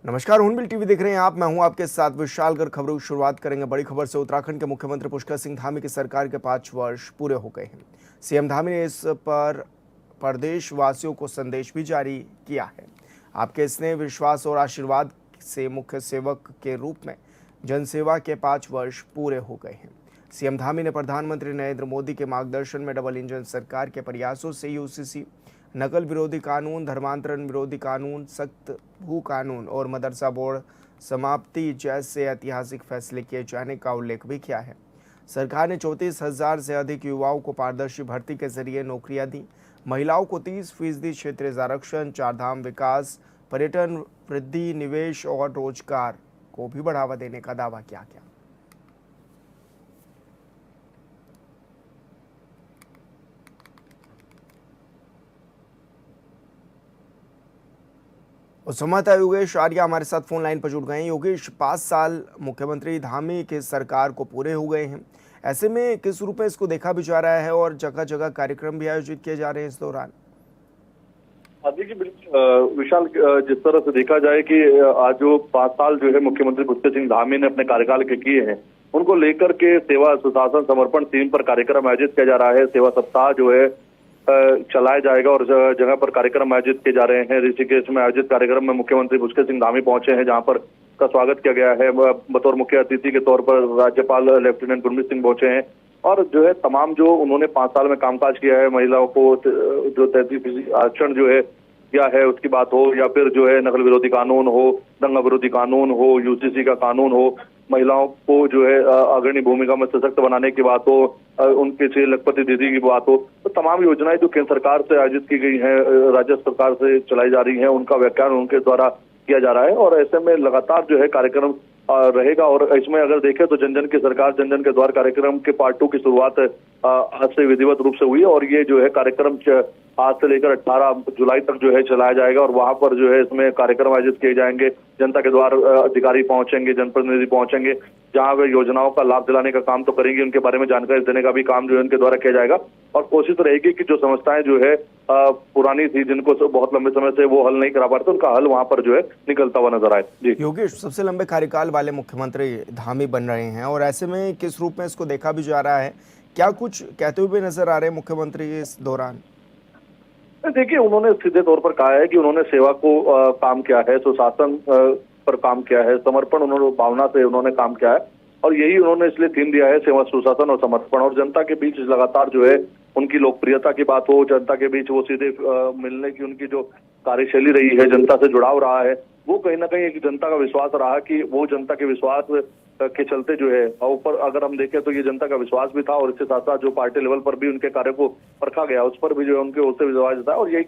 नमस्कार, हूनबिल टीवी देख रहे हैं आप। मैं हूं आपके साथ विशाल गर्ग। खबरों की शुरुआत करेंगे बड़ी खबर से। उत्तराखंड के मुख्यमंत्री पुष्कर सिंह धामी की सरकार के 5 वर्ष पूरे हो गए हैं। सीएम धामी ने इस पर प्रदेश वासियों को संदेश भी जारी किया है। आपके स्नेह, विश्वास और आशीर्वाद से मुख्य सेवक के रूप में जनसेवा के 5 वर्ष पूरे हो गए हैं। सीएम धामी ने प्रधानमंत्री नरेंद्र मोदी के मार्गदर्शन में डबल इंजन सरकार के प्रयासों से यूसीसी, नकल विरोधी कानून, धर्मांतरण विरोधी कानून, सख्त भू कानून और मदरसा बोर्ड समाप्ति जैसे ऐतिहासिक फैसले किए जाने का उल्लेख भी किया है। सरकार ने 34,000 से अधिक युवाओं को पारदर्शी भर्ती के जरिए नौकरियां दी। महिलाओं को 30% क्षेत्रीय आरक्षण, 4 धाम विकास, पर्यटन वृद्धि, निवेश और रोजगार को भी बढ़ावा देने का दावा किया गया। और संवाददाता योगेश आर्या हमारे साथ फोन लाइन पर जुड़ गए हैं। योगेश, 5 साल मुख्यमंत्री धामी के सरकार को पूरे हो गए हैं। ऐसे में किस रूप में इसको देखा भी जा रहा है और जगह जगह कार्यक्रम भी आयोजित किए जा रहे हैं इस दौरान? देखिए, बिल्कुल विशाल, जिस तरह से देखा जाए कि आज जो 5 साल जो है मुख्यमंत्री पुष्कर सिंह धामी ने अपने कार्यकाल के किए हैं, उनको लेकर के सेवा, सुशासन, समर्पण थीम पर कार्यक्रम आयोजित किया जा रहा है। सेवा सप्ताह जो है चलाया जाएगा और जगह पर कार्यक्रम आयोजित किए जा रहे हैं। ऋषिकेश में आयोजित कार्यक्रम में मुख्यमंत्री पुष्कर सिंह धामी पहुंचे हैं, जहां पर का स्वागत किया गया है। बतौर मुख्य अतिथि के तौर पर राज्यपाल लेफ्टिनेंट गुरमीत सिंह पहुंचे हैं और जो है तमाम जो उन्होंने 5 साल में कामकाज किया है, महिलाओं को जो 33% आरक्षण जो है क्या है उसकी बात हो, या फिर जो है नकल विरोधी कानून हो, दंगा विरोधी कानून हो, यूसीसी का कानून हो, महिलाओं को जो है अग्रणी भूमिका में सशक्त बनाने की बात हो, उनके से लखपति दीदी की बात हो, तो तमाम योजनाएं जो केंद्र सरकार से आयोजित की गई हैं, राज्य सरकार से चलाई जा रही हैं, उनका व्याख्यान उनके द्वारा किया जा रहा है। और ऐसे में लगातार जो है कार्यक्रम रहेगा। और इसमें अगर देखें तो जन जन की सरकार, जन जन के द्वार कार्यक्रम के पार्ट 2 की शुरुआत आज से विधिवत रूप से हुई है और ये जो है कार्यक्रम आज से लेकर 18 जुलाई तक जो है चलाया जाएगा। और वहां पर जो है इसमें कार्यक्रम आयोजित किए जाएंगे। जनता के द्वार अधिकारी पहुंचेंगे, जनप्रतिनिधि पहुंचेंगे, जहां वे योजनाओं का लाभ दिलाने का काम तो करेंगे, उनके बारे में जानकारी देने का भी काम जो है उनके द्वारा किया जाएगा। और कोशिश रहेगी कि जो समस्याएं जो है पुरानी थी, जिनको बहुत लंबे समय से वो हल नहीं करा पा रहे थे, उनका हल वहां पर जो है निकलता हुआ नजर आए। जी योगेश, सबसे लंबे कार्यकाल वाले मुख्यमंत्री धामी बन रहे हैं और ऐसे में किस रूप में इसको देखा भी जा रहा है? क्या कुछ कहते हुए नजर आ रहे हैं मुख्यमंत्री इस दौरान? देखिए, उन्होंने सीधे तौर पर कहा है कि उन्होंने सेवा को काम किया है, सुशासन पर काम किया है, समर्पण उन्होंने भावना से उन्होंने काम किया है और यही उन्होंने इसलिए थीम दिया है, सेवा, सुशासन और समर्पण। और जनता के बीच लगातार जो है उनकी लोकप्रियता की बात हो, जनता के बीच वो सीधे मिलने की उनकी जो कार्यशैली रही है, जनता से जुड़ाव रहा है, वो कहीं ना कहीं एक जनता का विश्वास रहा कि वो जनता के विश्वास के चलते जो है ऊपर अगर हम देखें तो ये जनता का विश्वास भी था। और इसके साथ साथ जो पार्टी लेवल पर भी उनके कार्य को परखा गया, उस पर भी जो है उनके ओर से विश्वास था। और यही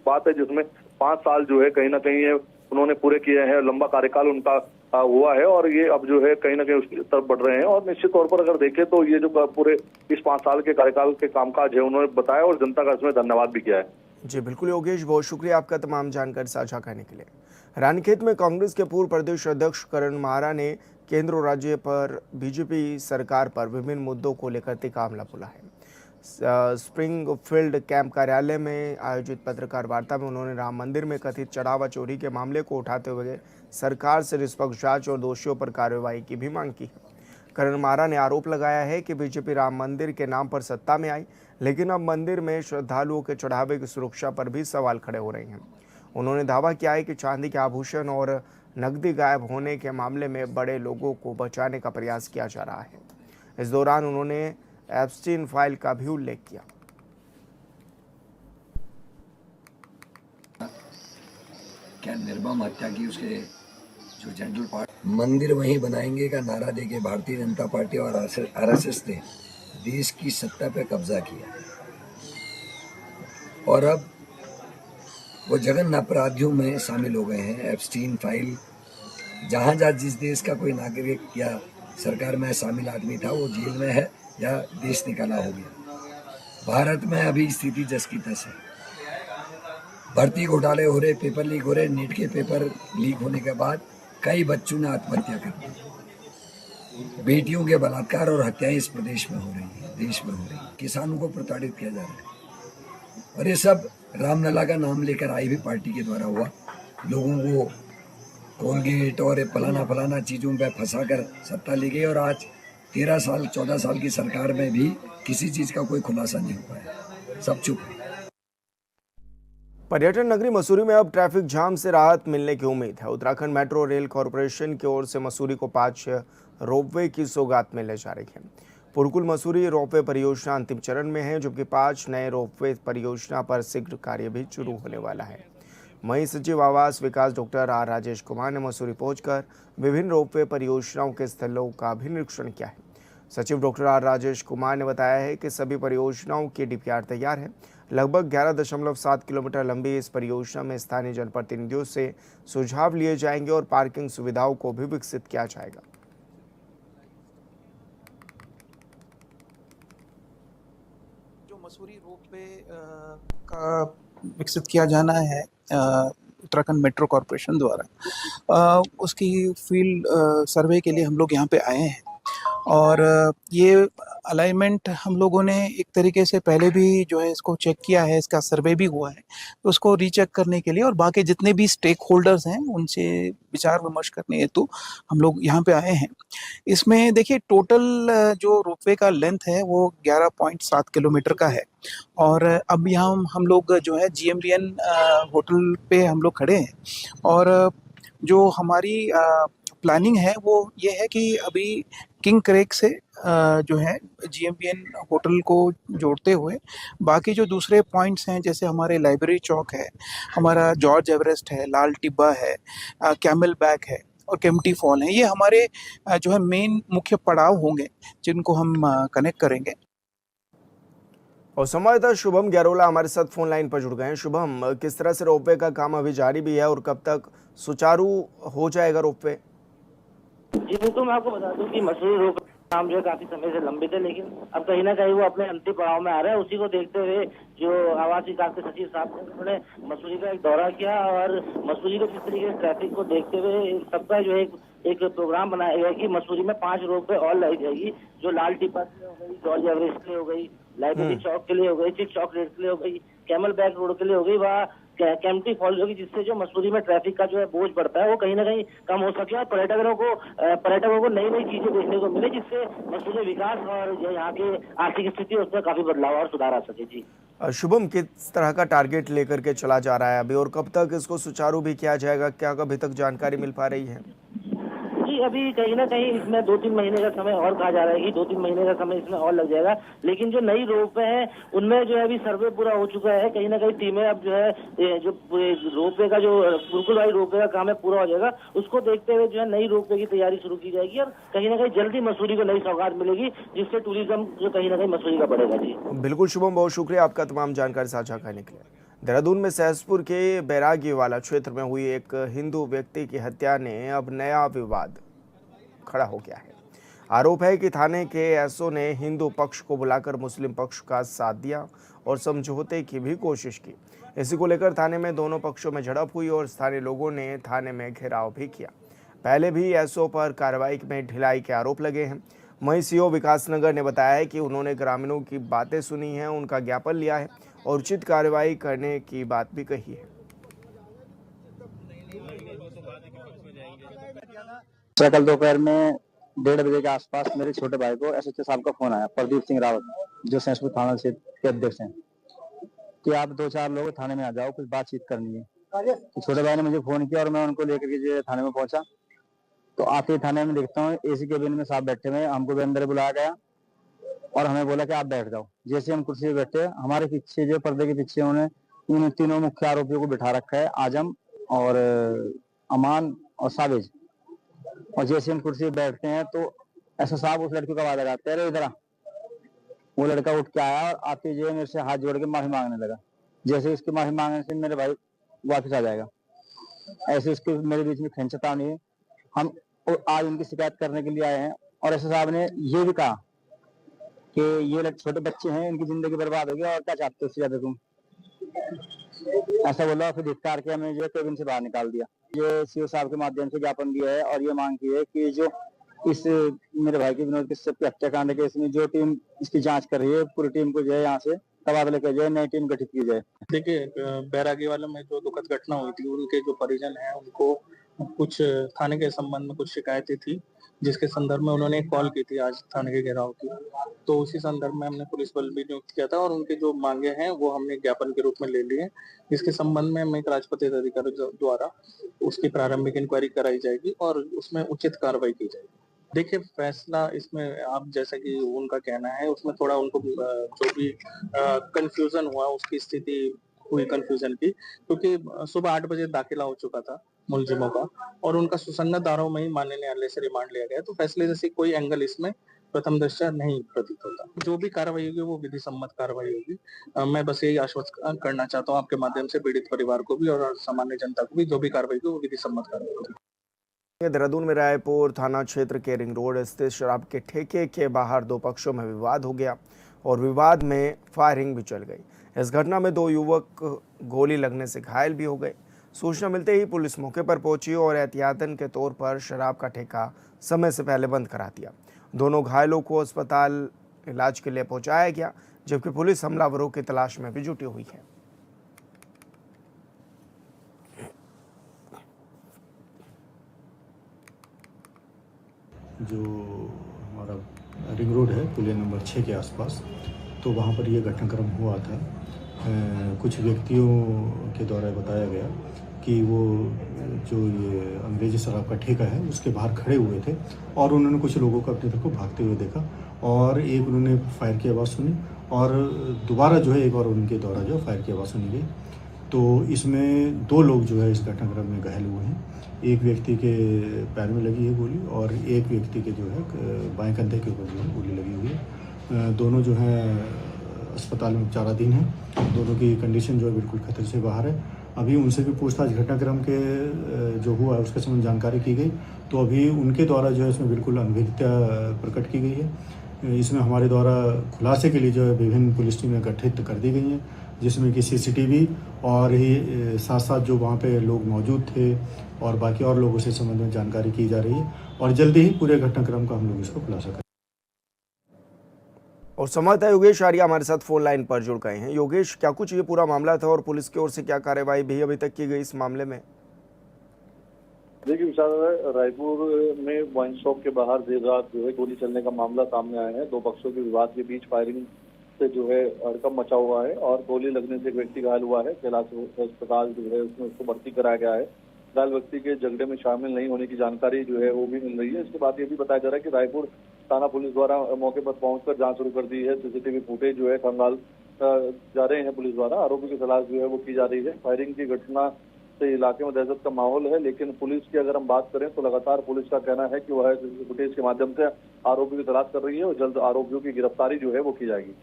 बात है जिसमें 5 साल जो है कहीं ना कहीं उन्होंने पूरे किए हैं, लंबा कार्यकाल उनका हुआ है और ये अब जो है कहीं ना कहीं उसकी तरफ बढ़ रहे हैं। और निश्चित तौर पर अगर देखें तो ये जो पूरे इस 5 साल के कार्यकाल के कामकाज है उन्होंने बताया और जनता का इसमें धन्यवाद भी किया है। जी बिल्कुल योगेश, बहुत शुक्रिया आपका तमाम जानकारी साझा करने के लिए। रानीखेत में कांग्रेस के पूर्व प्रदेश अध्यक्ष करण मारा ने केंद्र और राज्य पर बीजेपी सरकार पर विभिन्न मुद्दों को लेकर तीखा हमला बोला है। स्प्रिंग फील्ड कैंप कार्यालय में आयोजित पत्रकार वार्ता में उन्होंने राम मंदिर में कथित चढ़ावा चोरी के मामले को उठाते हुए सरकार से निष्पक्ष जांच और दोषियों पर कार्रवाई की भी मांग की है। करण मारा ने आरोप लगाया है कि बीजेपी राम मंदिर के नाम पर सत्ता में आई, लेकिन अब मंदिर में श्रद्धालुओं के चढ़ावे की सुरक्षा पर भी सवाल खड़े हो रहे हैं। उन्होंने दावा किया है कि चांदी के आभूषण और नकदी गायब होने के मामले में बड़े लोगों को बचाने का प्रयास किया जा रहा है। इस दौरान उन्होंने एप्स्टीन फाइल का भी उल्लेख किया। क्या निर्मम हत्या की उसके जो जनरल पार्टी मंदिर वहीं बनाएंगे का नारा देके भारतीय जनता पार्टी और आरएसएस ने देश की सत्ता पे कब्जा किया और अब वो जघन्य अपराधियों में शामिल हो गए हैं। एप्स्टीन फाइल, जहां जिस देश का कोई नागरिक या सरकार में शामिल आदमी था वो जेल में है या देश निकाला हो गया। भारत में अभी स्थिति जस की तस है। भर्ती घोटाले हो रहे, पेपर लीक हो रहे, नीट के पेपर लीक होने के बाद कई बच्चों ने आत्महत्या कर दी। बेटियों के बलात्कार और हत्याएं इस प्रदेश में हो रही है, देश में हो रही है। किसानों को प्रताड़ित किया जा रहा है और ये सब रामलला का नाम लेकर आई हुई पार्टी के द्वारा हुआ। लोगों को कोलगेट और फलाना फलाना चीज़ों पे फंसा कर सत्ता ली गई, और आज 13 साल 14 साल की सरकार में भी किसी चीज़ का कोई खुलासा नहीं हुआ है, सब चुप है। पर्यटन नगरी मसूरी में अब ट्रैफिक जाम से राहत मिलने की उम्मीद है। उत्तराखंड मेट्रो रेल कॉरपोरेशन की ओर से मसूरी को 5 रोपवे की सौगात मिलने जा रही है। पुरकुल मसूरी रोपवे परियोजना अंतिम चरण में है, जबकि 5 नए रोपवे परियोजना पर शीघ्र कार्य भी शुरू होने वाला है। वहीं सचिव आवास विकास डॉक्टर आर राजेश कुमार ने मसूरी पहुंचकर विभिन्न रोपवे परियोजनाओं के स्थलों का भी निरीक्षण किया है। सचिव डॉक्टर आर राजेश कुमार ने बताया है कि सभी परियोजनाओं की डीपीआर तैयार है। लगभग 11.7 किलोमीटर लंबी इस परियोजना में स्थानीय जनप्रतिनिधियों से सुझाव लिए जाएंगे और पार्किंग सुविधाओं को भी विकसित किया जाएगा। जो मसूरी रोपवे का विकसित किया जाना है उत्तराखंड मेट्रो कॉरपोरेशन द्वारा, उसकी फील्ड सर्वे के लिए हम लोग यहाँ पे आए हैं। और ये अलाइनमेंट हम लोगों ने एक तरीके से पहले भी जो है इसको चेक किया है, इसका सर्वे भी हुआ है, तो उसको रीचेक करने के लिए और बाकी जितने भी स्टेक होल्डर्स हैं उनसे विचार विमर्श करने हेतु हम लोग यहाँ पे आए हैं। इसमें देखिए टोटल जो रोपवे का लेंथ है वो 11.7 किलोमीटर का है। और अब यहाँ हम लोग जो है GMBN होटल पे हम लोग खड़े हैं, और जो हमारी प्लानिंग है वो ये है कि अभी किंग क्रेक से जो है GMBN होटल को जोड़ते हुए बाकी जो दूसरे पॉइंट्स हैं, जैसे हमारे लाइब्रेरी चौक है, हमारा जॉर्ज एवरेस्ट है, लाल टिब्बा है, कैमल बैक है और केम्प्टी फॉल है, ये हमारे जो है मेन मुख्य पड़ाव होंगे जिनको हम कनेक्ट करेंगे। और संवाददाता शुभम ग्यारोला हमारे साथ फोन लाइन पर जुड़ गए हैं। शुभम, किस तरह से रोपवे का काम अभी जारी भी है और कब तक सुचारू हो जाएगा रोपवे? जी बिल्कुल, मैं आपको बता दूं कि मसूरी रोपवे काम जो है काफी समय से लंबित है, लेकिन अब कहीं ना कहीं वो अपने अंतिम पड़ाव में आ रहा है। उसी को देखते हुए जो आवास विकास के सचिव साहब थे उन्होंने मसूरी का एक दौरा किया और मसूरी को जिस तरीके से ट्रैफिक को देखते हुए सबका जो है एक प्रोग्राम बनाया गया कि मसूरी में 5 रोपवे और लाई जाएगी, जो लाल टिब्बा के लिए हो गई, जॉर्ज एवरेस्ट के लिए हो गई, लाइब्रेरी चौक के लिए हो गई, चिट चौक रेड के लिए हो गई, कैमल बैक रोड के लिए हो गई, वह केम्प्टी फॉल्स होगी, जिससे जो मसूरी में ट्रैफिक का जो है बोझ बढ़ता है वो कहीं ना कहीं कम हो सके और पर्यटकों को नई नई चीजें देखने को मिले, जिससे मसूरी विकास और जो यहाँ की आर्थिक स्थिति उसमें काफी बदलाव और सुधार आ सके। जी शुभम, किस तरह का टारगेट लेकर के चला जा रहा है अभी और कब तक इसको सुचारू भी किया जाएगा, क्या अभी तक जानकारी मिल पा रही है? जी अभी कहीं ना कहीं इसमें 2-3 महीने का समय और कहा जा रहा है कि 2-3 महीने का समय इसमें और लग जाएगा, लेकिन जो नई रोपवे है उनमें जो है अभी सर्वे पूरा हो चुका है। कहीं ना कहीं टीमें अब जो है जो रोपवे का जो पुरकुल वाली रोपवे का काम है पूरा हो जाएगा, उसको देखते हुए जो है नई रोपवे की तैयारी शुरू की जाएगी और कहीं ना कहीं जल्दी मसूरी को नई सौगात मिलेगी, जिससे टूरिज्म जो कहीं ना कहीं मसूरी का बढ़ेगा। जी बिल्कुल शुभम, बहुत शुक्रिया आपका तमाम जानकारी साझा करने के लिए। देहरादून में सहसपुर के बैरागी वाला क्षेत्र में हुई एक हिंदू व्यक्ति की हत्या ने अब नया विवाद खड़ा हो गया है। आरोप है कि थाने के एसओ ने हिंदू पक्ष को बुलाकर मुस्लिम पक्ष का साथ दिया और समझौते की भी कोशिश की। इसी को लेकर थाने में दोनों पक्षों में झड़प हुई और स्थानीय लोगों ने थाने में घेराव भी किया। पहले भी एसओ पर कार्रवाई में ढिलाई के आरोप लगे हैं। वहीं सीओ विकासनगर ने बताया है कि उन्होंने ग्रामीणों की बातें सुनी हैं, उनका ज्ञापन लिया है और उचित कार्रवाई करने की बात भी कही है। कल दोपहर में 1:30 बजे के आसपास मेरे छोटे भाई को एसएचओ साहब का फोन आया, प्रदीप सिंह रावत, जो सहसपुर थाना क्षेत्र के अध्यक्ष हैं, कि आप 2-4 लोग थाने में आ जाओ, कुछ बातचीत करनी है। तो छोटे भाई ने मुझे फोन किया और मैं उनको लेकर के जो थाने में पहुंचा। तो आते ही थाने में देखता हूँ एसी केबिन में साहब बैठे हुए, हमको भी अंदर बुलाया गया और हमें बोला कि आप बैठ जाओ। जैसे हम कुर्सी पे बैठे, हमारे पीछे जो पर्दे के पीछे उन्होंने इन तीनों मुख्य आरोपियों को बिठा रखा है, आजम और अमान और साबिज। और जैसे हम कुर्सी पे बैठते हैं तो ऐसा साहब उस लड़की को आवाज लगाते हैं, इधर आ। वो लड़का उठ के आया और आते जो मेरे से हाथ जोड़ के माफी मांगने लगा। जैसे उसकी माफी मांगने से मेरे भाई वापस आ जाएगा, ऐसे उसके मेरे बीच में खिंचता नहीं है। हम आज उनकी शिकायत करने के लिए आए हैं और ऐसे साहब ने ये भी कहा कि ये छोटे बच्चे हैं, इनकी जिंदगी बर्बाद होगी और क्या चाहते हो उससे ज्यादा तुम, ऐसा बोला। फिर धिक्कार के हमें जो केबिन से बाहर निकाल दिया। ये सीओ साहब के माध्यम से ज्ञापन दिया है और ये मांग की है कि जो इस मेरे भाई के विनोद कश्यप के हत्याकांड के इसमें जो टीम इसकी जांच कर रही है, पूरी टीम को जो है यहाँ से तबादला किया जाए, नई टीम गठित की जाए। देखिए, बैरागी वाले में जो दुखद घटना हुई थी, उनके जो परिजन हैं उनको कुछ थाने के संबंध में कुछ शिकायतें थी, जिसके संदर्भ में उन्होंने एक कॉल की थी आज थाने के घेराव की। तो उसी संदर्भ में हमने पुलिस बल भी नियुक्त किया था और उनके जो मांगे हैं वो हमने ज्ञापन के रूप में ले लिए। इसके संबंध में मैं एक राजपत्रित अधिकारी द्वारा उसकी प्रारंभिक इंक्वायरी कराई जाएगी और उसमें उचित कार्रवाई की जाएगी। देखिए, फैसला इसमें आप जैसा कि उनका कहना है उसमें थोड़ा उनको जो भी कंफ्यूजन हुआ उसकी स्थिति हुई कंफ्यूजन की, क्योंकि सुबह 8 बजे दाखिला हो चुका था मुलजिमों का और उनका सुसंगत धाराओं में ही माननीय न्यायालय से रिमांड लिया गया। तो फैसले जैसी कोई एंगल इसमें प्रथम दृष्टया नहीं प्रतीत होता। जो भी कार्रवाई होगी वो विधि सम्मत कार्रवाई होगी। मैं बस यही आश्वस्त करना चाहता हूँ आपके माध्यम से पीड़ित परिवार को भी और सामान्य जनता को भी, जो भी कार्रवाई होगी वो विधि सम्मत कार्रवाई होगी। देहरादून में रायपुर थाना क्षेत्र के रिंग रोड स्थित शराब के ठेके के बाहर दो पक्षों में विवाद हो गया और विवाद में फायरिंग भी चल गई। इस घटना में दो युवक गोली लगने से घायल भी हो गए। सूचना मिलते ही पुलिस मौके पर पहुंची और एहतियातन के तौर पर शराब का ठेका समय से पहले बंद करा दिया। दोनों घायलों को अस्पताल इलाज के लिए पहुंचाया गया, जबकि पुलिस हमलावरों की तलाश में भी जुटी हुई है। जो हमारा रिंग रोड है पुलिया नंबर 6 के आसपास, तो वहाँ पर यह घटनाक्रम हुआ था। कुछ व्यक्तियों के द्वारा बताया गया कि वो जो ये अंग्रेजी शराब का ठेका है उसके बाहर खड़े हुए थे और उन्होंने कुछ लोगों को अपनी तरफ भागते हुए देखा और एक उन्होंने फायर की आवाज़ सुनी और दोबारा जो है एक और उनके द्वारा जो फायर की आवाज़ सुनी गई। तो इसमें दो लोग जो है इस घटनाक्रम में घायल हुए हैं। एक व्यक्ति के पैर में लगी है गोली और एक व्यक्ति के जो है बाएं कंधे के ऊपर जो है गोली लगी हुई है। दोनों जो है अस्पताल में उपचाराधीन हैं। दोनों की कंडीशन जो है बिल्कुल खतरे से बाहर है। अभी उनसे भी पूछताछ घटनाक्रम के जो हुआ है उसके संबंध जानकारी की गई, तो अभी उनके द्वारा जो है इसमें बिल्कुल अनभिज्ञता प्रकट की गई है। इसमें हमारे द्वारा खुलासे के लिए जो है विभिन्न पुलिस टीमें गठित कर दी गई हैं, जिसमें कि सीसीटीवी और ही साथ साथ जो वहाँ पे लोग मौजूद थे और बाकी और लोगों से संबंध में जानकारी की जा रही है और जल्दी ही पूरे घटनाक्रम का हम लोग इसको खुलासा करेंगे। और संवाददाता योगेश आर्या हमारे साथ फोन लाइन पर जुड़ गए हैं। योगेश, क्या कुछ ये पूरा मामला था और पुलिस की ओर से क्या कार्रवाई भी अभी तक की गई इस मामले में? देखिए विशाल, रायपुर में वाइन शॉप के बाहर देर रात जो है गोली चलने का मामला सामने आया है। दो पक्षों के विवाद के बीच फायरिंग से जो है हड़कंप मचा हुआ है और गोली लगने से एक व्यक्ति घायल हुआ है। कैलाश अस्पताल जो है उसमें उसको भर्ती कराया गया है। घायल व्यक्ति के झगड़े में शामिल नहीं होने की जानकारी जो है वो भी मिल रही है। इसके बाद ये भी बताया जा रहा है कि रायपुर थाना पुलिस द्वारा मौके पर पहुंचकर जांच शुरू कर दी है। सीसीटीवी फुटेज जो है खंगाल जा रहे हैं पुलिस द्वारा। आरोपी की तलाश जो है वो की जा रही है। फायरिंग की घटना से इलाके में दहशत का माहौल है, लेकिन पुलिस की अगर हम बात करें तो लगातार पुलिस का कहना है कि वह फुटेज के माध्यम से आरोपी की तलाश कर रही है और जल्द आरोपियों की गिरफ्तारी जो है वो की जाएगी।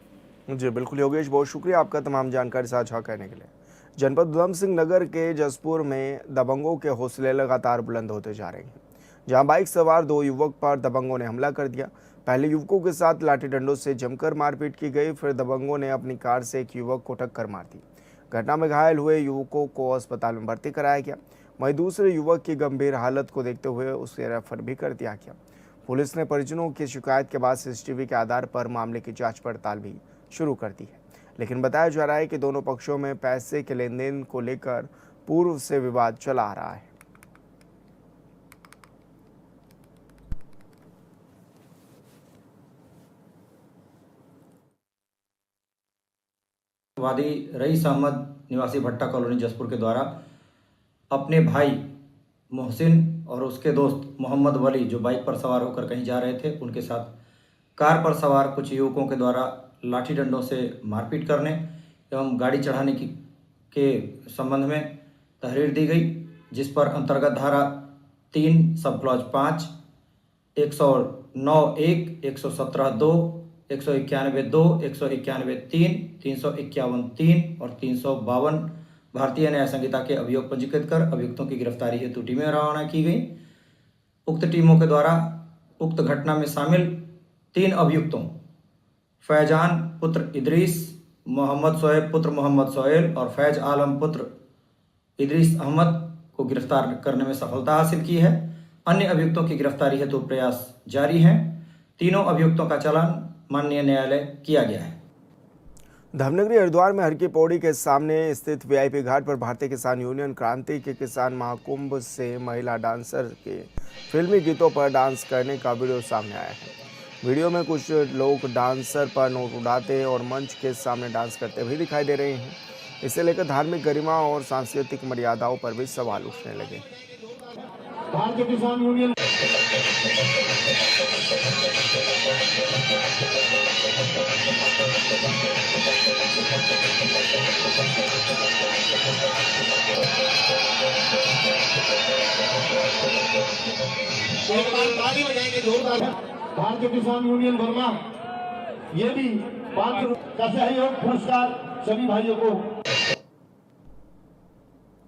जी बिल्कुल योगेश, बहुत शुक्रिया आपका तमाम जानकारी साझा करने के लिए। जनपद उधम सिंह नगर के जसपुर में दबंगों के हौसले लगातार बुलंद होते जा रहे हैं, जहां बाइक सवार दो युवक पर दबंगों ने हमला कर दिया। पहले युवकों के साथ लाठी डंडों से जमकर मारपीट की गई, फिर दबंगों ने अपनी कार से एक युवक को टक्कर मार दी। घटना में घायल हुए युवकों को अस्पताल में भर्ती कराया गया। वहीं दूसरे युवक की गंभीर हालत को देखते हुए उसे रेफर भी कर दिया गया। पुलिस ने परिजनों की शिकायत के बाद सीसीटीवी के आधार पर मामले की जांच पड़ताल भी शुरू कर दी है, लेकिन बताया जा रहा है कि दोनों पक्षों में पैसे के लेन देन को लेकर पूर्व से विवाद चला आ रहा है। वादी रईस अहमद निवासी भट्टा कॉलोनी जसपुर के द्वारा अपने भाई मोहसिन और उसके दोस्त मोहम्मद वली जो बाइक पर सवार होकर कहीं जा रहे थे, उनके साथ कार पर सवार कुछ युवकों के द्वारा लाठी डंडों से मारपीट करने एवं गाड़ी चढ़ाने के संबंध में तहरीर दी गई, जिस पर अंतर्गत धारा 3 सब क्लॉज 5, 109(1), 117(2), 191(2), 191(3), 351(3) और 352 भारतीय न्याय संहिता के अभियोग पंजीकृत कर अभियुक्तों की गिरफ्तारी हेतु टीमें रवाना की गई। उक्त टीमों के द्वारा उक्त घटना में शामिल 3 अभियुक्तों फैजान पुत्र इदरीस, मोहम्मद शोएब पुत्र मोहम्मद सोहेल और फैज आलम पुत्र इदरीस अहमद को गिरफ्तार करने में सफलता हासिल की है। अन्य अभियुक्तों की गिरफ्तारी हेतु प्रयास जारी हैं। तीनों अभियुक्तों का चालान माननीय न्यायालय किया गया है। धर्मनगरी हरिद्वार में हर की पौड़ी के सामने स्थित वीआईपी घाट पर भारतीय किसान यूनियन क्रांति के किसान महाकुंभ से महिला डांसर के फिल्मी गीतों पर डांस करने का वीडियो सामने आया है। वीडियो में कुछ लोग डांसर पर नोट उड़ाते और मंच के सामने डांस करते हुए दिखाई दे रहे हैं। इसे लेकर धार्मिक गरिमा और सांस्कृतिक मर्यादाओं पर भी सवाल उठने लगे। भारतीय किसान यूनियन ताली बजाएंगे जोरदार। भारतीय किसान यूनियन वर्मा ये भी 500 का सहयोग पुरस्कार सभी भाइयों को।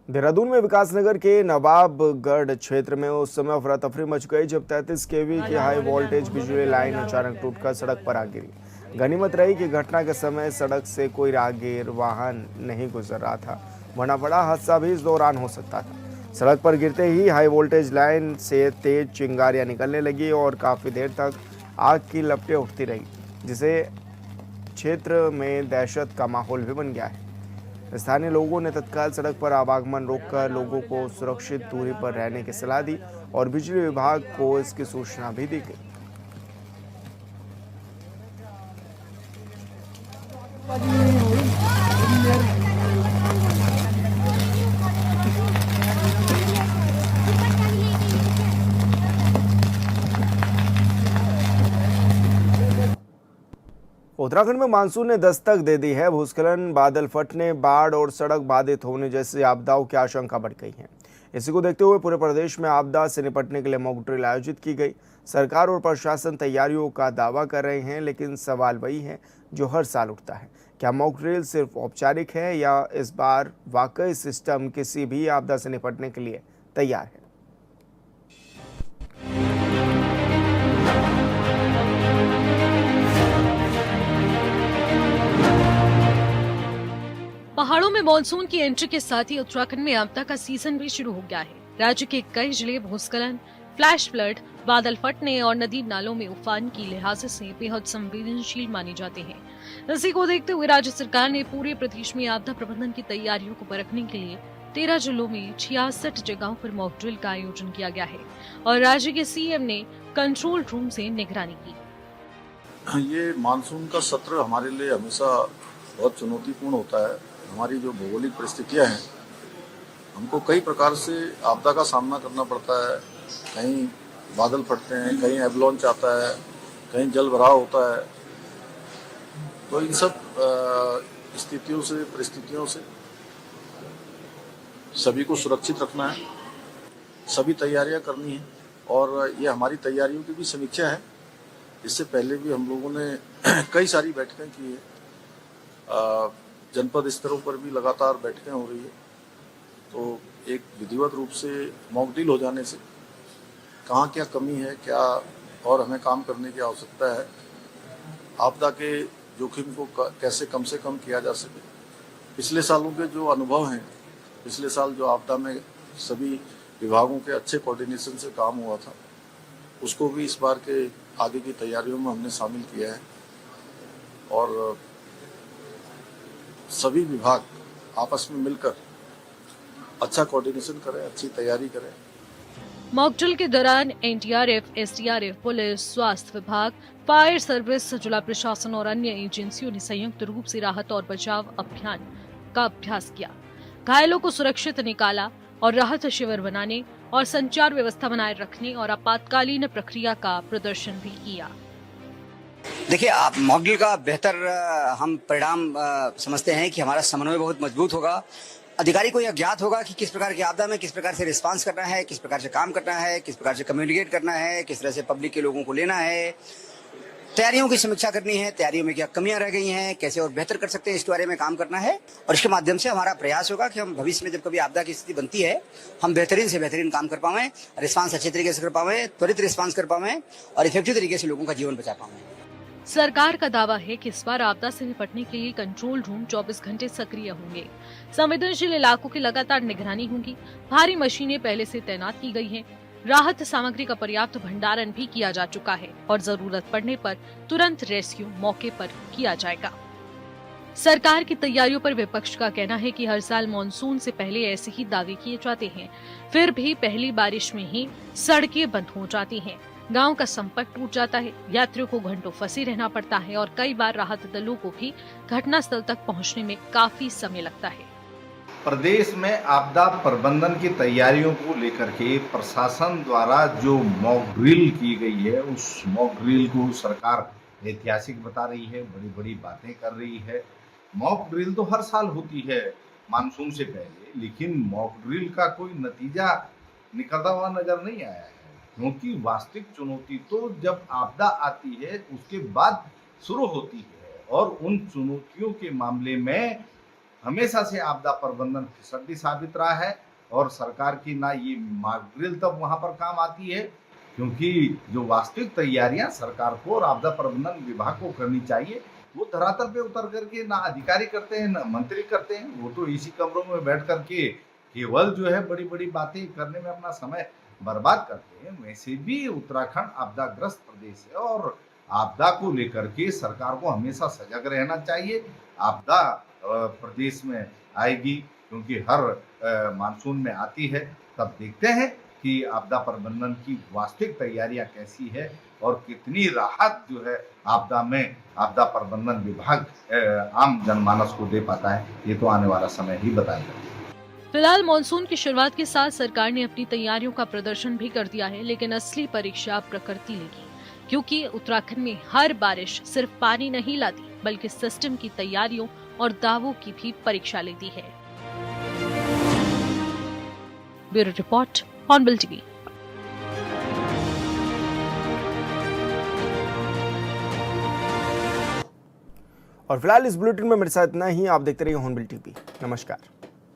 देहरादून में विकासनगर के नवाबगढ़ क्षेत्र में उस समय अफरा तफरी मच गई जब 33 केवी की हाई वोल्टेज बिजली लाइन अचानक टूटकर सड़क पर आ गिरी। गनीमत रही कि घटना के समय सड़क से कोई राहगीर वाहन नहीं गुजर रहा था, वरना बड़ा हादसा भी इस दौरान हो सकता था। सड़क पर गिरते ही हाई वोल्टेज लाइन से तेज चिंगारियां निकलने लगी और काफ़ी देर तक आग की लपटें उठती रही, जिससे क्षेत्र में दहशत का माहौल भी बन गया है। स्थानीय लोगों ने तत्काल सड़क पर आवागमन रोककर लोगों को सुरक्षित दूरी पर रहने की सलाह दी और बिजली विभाग को इसकी सूचना भी दी गई। उत्तराखंड में मानसून ने दस्तक दे दी है। भूस्खलन, बादल फटने, बाढ़ और सड़क बाधित होने जैसी आपदाओं की आशंका बढ़ गई है। इसी को देखते हुए पूरे प्रदेश में आपदा से निपटने के लिए मॉक ड्रिल आयोजित की गई। सरकार और प्रशासन तैयारियों का दावा कर रहे हैं, लेकिन सवाल वही है जो हर साल उठता है, क्या मॉक ड्रिल सिर्फ औपचारिक है या इस बार वाकई सिस्टम किसी भी आपदा से निपटने के लिए तैयार है। पहाड़ों में मानसून की एंट्री के साथ ही उत्तराखंड में आपदा का सीजन भी शुरू हो गया है। राज्य के कई जिले भूस्खलन, फ्लैश फ्लड, बादल फटने और नदी नालों में उफान की लिहाज से बेहद संवेदनशील माने जाते हैं। इसी को देखते हुए राज्य सरकार ने पूरे प्रदेश में आपदा प्रबंधन की तैयारियों को परखने के लिए 13 जिलों में 66 जगहों पर मॉक ड्रिल का आयोजन किया गया है और राज्य के सीएम ने कंट्रोल रूम से निगरानी की। ये मानसून का सत्र हमारे लिए हमेशा बहुत चुनौतीपूर्ण होता है। हमारी जो भौगोलिक परिस्थितियां हैं, हमको कई प्रकार से आपदा का सामना करना पड़ता है। कहीं बादल फटते हैं, कहीं एवलांच आता है, कहीं जल भराव होता है। तो इन सब स्थितियों से, परिस्थितियों से सभी को सुरक्षित रखना है, सभी तैयारियां करनी है और ये हमारी तैयारियों की भी समीक्षा है। इससे पहले भी हम लोगों ने कई सारी बैठकें की है, जनपद स्तरों पर भी लगातार बैठकें हो रही है। तो एक विधिवत रूप से मॉक ड्रिल हो जाने से कहाँ क्या कमी है, क्या और हमें काम करने की आवश्यकता है, आपदा के जोखिम को कैसे कम से कम किया जा सके। पिछले सालों के जो अनुभव हैं, पिछले साल जो आपदा में सभी विभागों के अच्छे कोऑर्डिनेशन से काम हुआ था, उसको भी इस बार के आगे की तैयारियों में हमने शामिल किया है और सभी विभाग आपस में मिलकर अच्छा कोऑर्डिनेशन करें, अच्छी तैयारी करें। मॉक ड्रिल के दौरान एनडीआरएफ, एसडीआरएफ, पुलिस, स्वास्थ्य विभाग, फायर सर्विस, जिला प्रशासन और अन्य एजेंसियों ने संयुक्त रूप से राहत और बचाव अभियान का अभ्यास किया। घायलों को सुरक्षित निकाला और राहत शिविर बनाने और संचार व्यवस्था बनाए रखने और आपातकालीन प्रक्रिया का प्रदर्शन भी किया। देखिए, आप मॉक ड्रिल का बेहतर हम परिणाम समझते हैं कि हमारा समन्वय बहुत मजबूत होगा। अधिकारी को यह ज्ञात होगा कि किस प्रकार की आपदा में किस प्रकार से रिस्पांस करना है, किस प्रकार से काम करना है, किस प्रकार से कम्युनिकेट करना है, किस तरह से पब्लिक के लोगों को लेना है। तैयारियों की समीक्षा करनी है, तैयारियों में क्या कमियां रह गई हैं, कैसे और बेहतर कर सकते हैं, इसके बारे में काम करना है। और इसके माध्यम से हमारा प्रयास होगा कि हम भविष्य में जब कभी आपदा की स्थिति बनती है, हम बेहतरीन से बेहतरीन काम कर पाएं, रिस्पांस अच्छे तरीके से कर पाएं, त्वरित रिस्पांस कर पाएं और इफेक्टिव तरीके से लोगों का जीवन बचा पाएं। सरकार का दावा है कि इस बार आपदा से निपटने के लिए कंट्रोल रूम 24 घंटे सक्रिय होंगे। संवेदनशील इलाकों की लगातार निगरानी होगी। भारी मशीनें पहले से तैनात की गई हैं। राहत सामग्री का पर्याप्त भंडारण भी किया जा चुका है और जरूरत पड़ने पर तुरंत रेस्क्यू मौके पर किया जाएगा। सरकार की तैयारियों पर विपक्ष का कहना है कि हर साल मानसून से पहले ऐसे ही दावे किए जाते हैं, फिर भी पहली बारिश में ही सड़कें बंद हो जाती हैं, गांव का संपर्क टूट जाता है, यात्रियों को घंटों फंसे रहना पड़ता है और कई बार राहत दलों को भी घटनास्थल तक पहुंचने में काफी समय लगता है। प्रदेश में आपदा प्रबंधन की तैयारियों को लेकर के प्रशासन द्वारा जो मॉक ड्रिल की गई है, उस मॉक ड्रिल को सरकार ऐतिहासिक बता रही है, बड़ी बड़ी बातें कर रही है। मॉक ड्रिल तो हर साल होती है मानसून से पहले, लेकिन मॉक ड्रिल का कोई नतीजा निकलता हुआ नजर नहीं आया है, क्योंकि वास्तविक चुनौती तो जब आपदा आती है उसके बाद शुरू होती है, और उन चुनौतियों के मामले में हमेशा से आपदा प्रबंधन फिसड्डी साबित रहा है। और सरकार की ना ये मॉक ड्रिल तब वहां पर काम आती है, क्योंकि जो वास्तविक तैयारियां सरकार को और आपदा प्रबंधन विभाग को करनी चाहिए, वो धरातल पे उतर करके ना अधिकारी करते हैं ना मंत्री करते हैं। वो तो इसी कमरों में बैठ करके केवल जो है बड़ी बड़ी बातें करने में अपना समय बर्बाद करते हैं। वैसे भी उत्तराखंड आपदाग्रस्त प्रदेश है और आपदा को लेकर के सरकार को हमेशा सजग रहना चाहिए। आपदा प्रदेश में आएगी, क्योंकि हर मानसून में आती है, तब देखते हैं कि आपदा प्रबंधन की वास्तविक तैयारियां कैसी है और कितनी राहत जो है आपदा में आपदा प्रबंधन विभाग आम जनमानस को दे पाता है। ये तो आने वाला समय ही बताएगा। फिलहाल मानसून की शुरुआत के साथ सरकार ने अपनी तैयारियों का प्रदर्शन भी कर दिया है, लेकिन असली परीक्षा प्रकृति लेगी, क्योंकि उत्तराखंड में हर बारिश सिर्फ पानी नहीं लाती, बल्कि सिस्टम की तैयारियों और दावों की भी परीक्षा लेती है। Bureau report, hornbill TV. और फिलहाल इस बुलेटिन में मेरे साथ इतना ही। आप देखते रहिए हॉर्नबिल टीवी। नमस्कार।